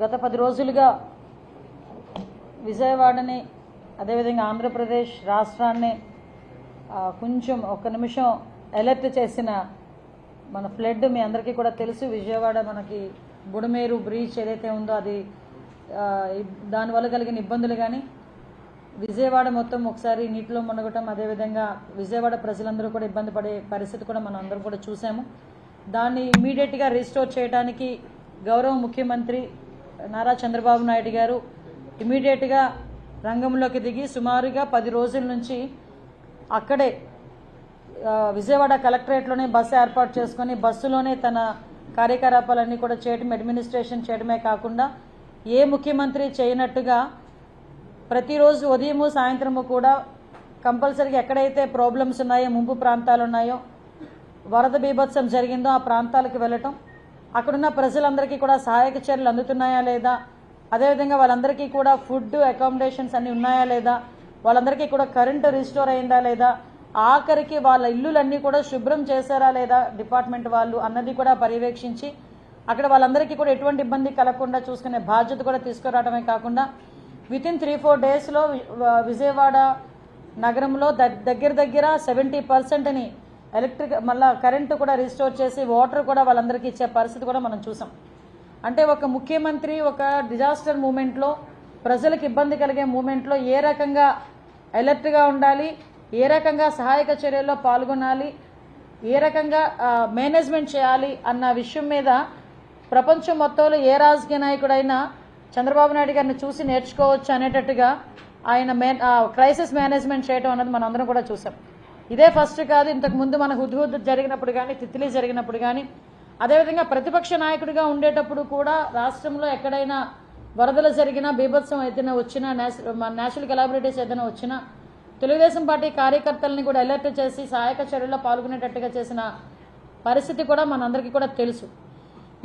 గత 10 రోజులుగా విజయవాడని అదేవిధంగా ఆంధ్రప్రదేశ్ రాష్ట్రాన్ని కొంచెం ఒక్క నిమిషం అలర్ట్ చేసిన మన ఫ్లడ్ మీ అందరికీ కూడా తెలుసు. విజయవాడ మనకి బుడమేరు బ్రీచ్ ఏదైతే ఉందో అది దానివల్ల కలిగిన ఇబ్బందులు కానీ విజయవాడ మొత్తం ఒకసారి నీటిలో మునగటం, అదేవిధంగా విజయవాడ ప్రజలందరూ కూడా ఇబ్బంది పడే పరిస్థితి కూడా మనం అందరం కూడా చూసాము. దాన్ని ఇమీడియట్గా రీస్టోర్ చేయడానికి గౌరవ ముఖ్యమంత్రి నారా చంద్రబాబు నాయుడు గారు ఇమీడియట్గా రంగంలోకి దిగి సుమారుగా 10 రోజుల నుంచి అక్కడే విజయవాడ కలెక్టరేట్లోనే బస్సు ఏర్పాటు చేసుకొని బస్సులోనే తన కార్యకలాపాలన్నీ కూడా చేయడం, అడ్మినిస్ట్రేషన్ చేయడమే కాకుండా ఏ ముఖ్యమంత్రి చేయనట్టుగా ప్రతిరోజు ఉదయము సాయంత్రము కూడా కంపల్సరీగా ఎక్కడైతే ప్రాబ్లమ్స్ ఉన్నాయో, ముంపు ప్రాంతాలు ఉన్నాయో, వరద బీభత్సం జరిగిందో ఆ ప్రాంతాలకు వెళ్ళటం, అక్కడున్న ప్రజలందరికీ కూడా సహాయక చర్యలు అందుతున్నాయా లేదా, అదేవిధంగా వాళ్ళందరికీ కూడా ఫుడ్ అకామిడేషన్స్ అన్నీ ఉన్నాయా లేదా, వాళ్ళందరికీ కూడా కరెంటు రిస్టోర్ అయిందా లేదా, ఆఖరికి వాళ్ళ ఇల్లులన్నీ కూడా శుభ్రం చేశారా లేదా డిపార్ట్మెంట్ వాళ్ళు అన్నది కూడా పర్యవేక్షించి అక్కడ వాళ్ళందరికీ కూడా ఎటువంటి ఇబ్బంది కలగకుండా చూసుకునే బాధ్యత కూడా తీసుకురావడమే కాకుండా వితిన్ 3-4 డేస్లో విజయవాడ నగరంలో దగ్గర 70%ని ఎలక్ట్రిక్ మళ్ళా కరెంటు కూడా రిస్టోర్ చేసి వాటర్ కూడా వాళ్ళందరికీ ఇచ్చే పరిస్థితి కూడా మనం చూసాం. అంటే ఒక ముఖ్యమంత్రి ఒక డిజాస్టర్ మూమెంట్లో, ప్రజలకు ఇబ్బంది కలిగే మూమెంట్లో ఏ రకంగా అలర్ట్గా ఉండాలి, ఏ రకంగా సహాయక చర్యల్లో పాల్గొనాలి, ఏ రకంగా మేనేజ్మెంట్ చేయాలి అన్న విషయం మీద ప్రపంచం మొత్తంలో ఏ రాజకీయ నాయకుడైనా చంద్రబాబు నాయుడు గారిని చూసి నేర్చుకోవచ్చు అనేటట్టుగా ఆయన క్రైసిస్ మేనేజ్మెంట్ చేయడం అన్నది మనం అందరం కూడా చూసాం. ఇదే ఫస్ట్ కాదు, ఇంతకుముందు మన హుద్హుద్ జరిగినప్పుడు కానీ, తిత్లీ జరిగినప్పుడు కానీ, అదేవిధంగా ప్రతిపక్ష నాయకుడిగా ఉండేటప్పుడు కూడా రాష్ట్రంలో ఎక్కడైనా వరదలు జరిగినా, బీభత్సం ఏదైనా వచ్చినా, నేషనల్ కెలాబిలిటీస్ ఏదైనా వచ్చినా తెలుగుదేశం పార్టీ కార్యకర్తలని కూడా అలర్ట్ చేసి సహాయక చర్యల్లో పాల్గొనేటట్టుగా చేసిన పరిస్థితి కూడా మనందరికీ కూడా తెలుసు.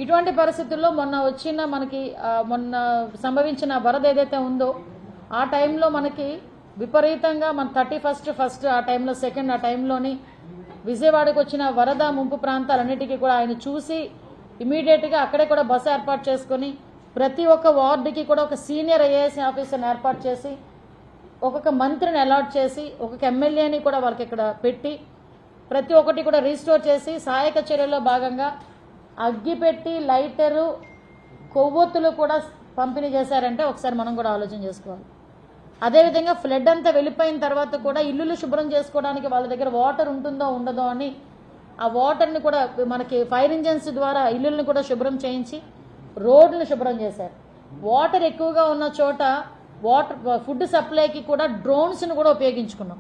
ఇటువంటి పరిస్థితుల్లో మొన్న సంభవించిన వరద ఏదైతే ఉందో ఆ టైంలో మనకి విపరీతంగా మన 31st ఫస్ట్ ఆ టైంలో, సెకండ్ ఆ టైంలోని విజయవాడకు వచ్చిన వరద ముంపు ప్రాంతాలన్నిటికీ కూడా ఆయన చూసి ఇమీడియట్గా అక్కడే కూడా బస్సు ఏర్పాటు చేసుకొని ప్రతి ఒక్క వార్డుకి కూడా ఒక సీనియర్ ఐఏఎస్ ఆఫీసర్ని ఏర్పాటు చేసి ఒక్కొక్క మంత్రిని అలాట్ చేసి ఒక్కొక్క ఎమ్మెల్యేని కూడా వాళ్ళకి ఇక్కడ పెట్టి ప్రతి ఒక్కటి కూడా రీస్టోర్ చేసి సహాయక చర్యల్లో భాగంగా అగ్గిపెట్టి, లైటరు, కొవ్వొత్తులు కూడా పంపిణీ చేశారంటే ఒకసారి మనం కూడా ఆలోచన చేసుకోవాలి. అదేవిధంగా ఫ్లడ్ అంతా వెళ్ళిపోయిన తర్వాత కూడా ఇల్లులు శుభ్రం చేసుకోవడానికి వాళ్ళ దగ్గర వాటర్ ఉంటుందో ఉండదో అని ఆ వాటర్ని కూడా మనకి ఫైర్ ఇంజన్స్ ద్వారా ఇల్లులను కూడా శుభ్రం చేయించి రోడ్లను శుభ్రం చేశారు. వాటర్ ఎక్కువగా ఉన్న చోట ఫుడ్ సప్లైకి కూడా డ్రోన్స్ను కూడా ఉపయోగించుకున్నాం,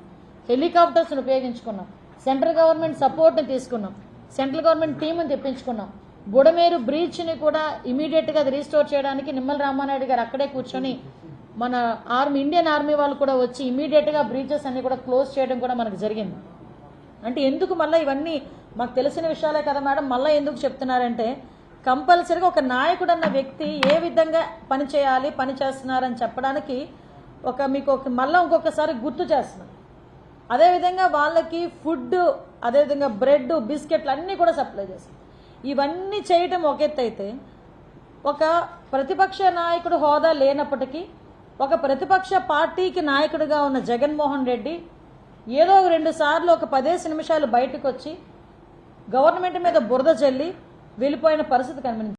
హెలికాప్టర్స్ని ఉపయోగించుకున్నాం, సెంట్రల్ గవర్నమెంట్ సపోర్ట్ని తీసుకున్నాం, సెంట్రల్ గవర్నమెంట్ టీంని తెప్పించుకున్నాం. బుడమేరు బ్రీచ్ని కూడా ఇమీడియట్గా అది రీస్టోర్ చేయడానికి నిమ్మల రామానాయుడు గారు అక్కడే కూర్చొని మన ఇండియన్ ఆర్మీ వాళ్ళు కూడా వచ్చి ఇమీడియట్గా బ్రీచెస్ అన్ని కూడా క్లోజ్ చేయడం కూడా మనకు జరిగింది. అంటే ఎందుకు మళ్ళీ ఇవన్నీ మాకు తెలిసిన విషయాలే కదా మేడం, మళ్ళీ ఎందుకు చెప్తున్నారంటే కంపల్సరీగా ఒక నాయకుడు అన్న వ్యక్తి ఏ విధంగా పని చేయాలి, పని చేస్తున్నారని చెప్పడానికి మీకు మళ్ళీ ఇంకొకసారి గుర్తు చేస్తున్నాం. అదేవిధంగా వాళ్ళకి ఫుడ్, అదేవిధంగా బ్రెడ్, బిస్కెట్లు అన్నీ కూడా సప్లై చేస్తాం. ఇవన్నీ చేయటం ఒక ఎత్తు అయితే ఒక ప్రతిపక్ష నాయకుడు హోదా లేనప్పటికీ ఒక ప్రతిపక్ష పార్టీకి నాయకుడిగా ఉన్న జగన్మోహన్ రెడ్డి ఏదో 2 సార్లు ఒక 10 నిమిషాలు బయటకు వచ్చి గవర్నమెంట్ మీద బురద జల్లి వెళ్ళిపోయిన పరిస్థితి కనిపించింది.